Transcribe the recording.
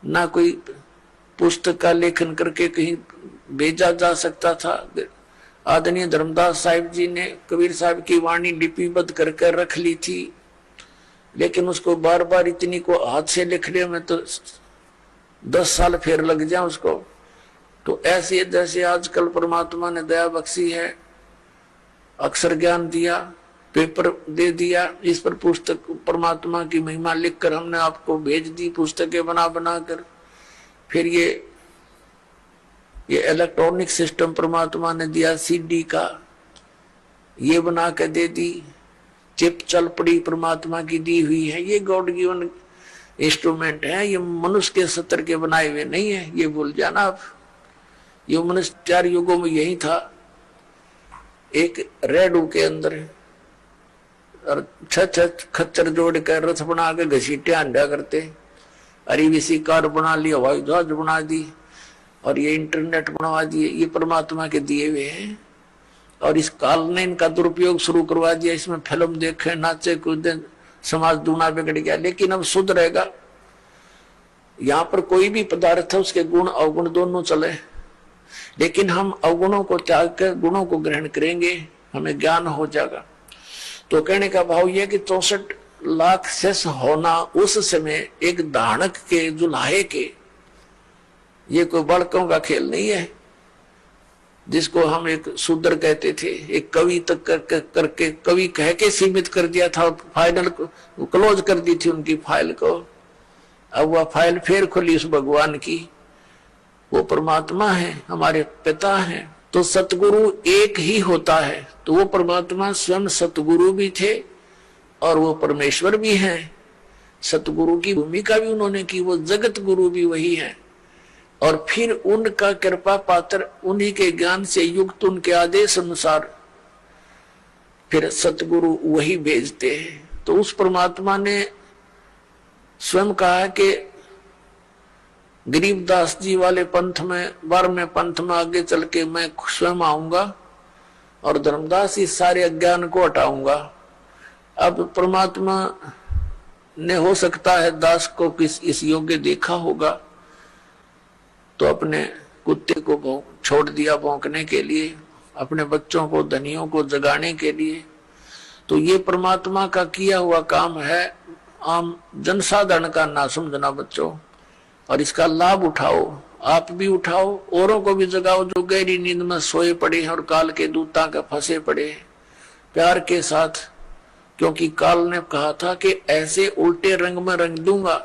ना कोई पुस्तक का लेखन करके कहीं भेजा जा सकता था। आदरणीय धर्मदास साहिब जी ने कबीर साहब की वाणी लिपिबद्ध करके रख ली थी, लेकिन उसको बार बार इतनी को हाथ से लिखने में तो 10 साल फिर लग जाए उसको। तो ऐसे जैसे आजकल परमात्मा ने दया बख्शी है, अक्षर ज्ञान दिया, पेपर दे दिया, इस पर पुस्तक परमात्मा की महिमा लिखकर हमने आपको भेज दी, पुस्तकें बना बना कर। फिर ये इलेक्ट्रॉनिक सिस्टम परमात्मा ने दिया, सीडी का ये बना के दे दी, चिप चल पड़ी परमात्मा की दी हुई है। ये गॉड गिवन इंस्ट्रूमेंट है, ये मनुष्य के सत्र के बनाए हुए नहीं है, ये भूल जाना आप। ये मनुष्य 4 युगों में यही था, एक रेडू के अंदर और 6 खच्चर जोड़ कर रथ बना के घसीटे अंडा करते, अरीवीसी कार बना ली, हवाई जहाज बना दी, और ये इंटरनेट बनवा दिए। ये परमात्मा के दिए हुए हैं, और इस काल ने इनका दुरुपयोग शुरू करवा दिया। इसमें फिल्म देखे, नाचे कूदे, समाज दूना बिगड़ गया। लेकिन अब सुधरेगा। यहाँ पर कोई भी पदार्थ है उसके गुण अवगुण दोनों चले, लेकिन हम अवगुणों को त्याग कर गुणों को ग्रहण करेंगे, हमें ज्ञान हो जाएगा। तो कहने का भाव यह कि 64 लाख शेष होना उस समय एक धानक के जुल्हे के, ये कोई बड़कों का खेल नहीं है, जिसको हम एक शूद्र कहते थे, एक कवि तक करके कवि कह के सीमित कर दिया था, फाइनल क्लोज कर दी थी उनकी फाइल को। अब वह फाइल फिर खुली उस भगवान की। वो परमात्मा है, हमारे पिता हैं। तो सतगुरु एक ही होता है, तो वो परमात्मा स्वयं सतगुरु भी थे और वो परमेश्वर भी हैं। सतगुरु की भूमिका भी उन्होंने की, वो जगत गुरु भी वही है। और फिर उनका कृपा पात्र, उन्हीं के ज्ञान से युक्त, उनके आदेश अनुसार फिर सतगुरु वही भेजते हैं। तो उस परमात्मा ने स्वयं कहा कि गरीबदास जी वाले पंथ में, 12वें पंथ में आगे चल के मैं स्वयं आऊंगा और धर्मदास इस सारे अज्ञान को हटाऊंगा। अब परमात्मा ने हो सकता है दास को किस इस योग्य देखा होगा, तो अपने कुत्ते को छोड़ दिया भौंकने के लिए, अपने बच्चों को, धनियों को जगाने के लिए। तो ये परमात्मा का किया हुआ काम है, आम जनसाधारण का ना समझना बच्चों, और इसका लाभ उठाओ। आप भी उठाओ, औरों को भी जगाओ जो गहरी नींद में सोए पड़े हैं और काल के दूता के फंसे पड़े हैं, प्यार के साथ। क्योंकि काल ने कहा था कि ऐसे उल्टे रंग में रंग दूंगा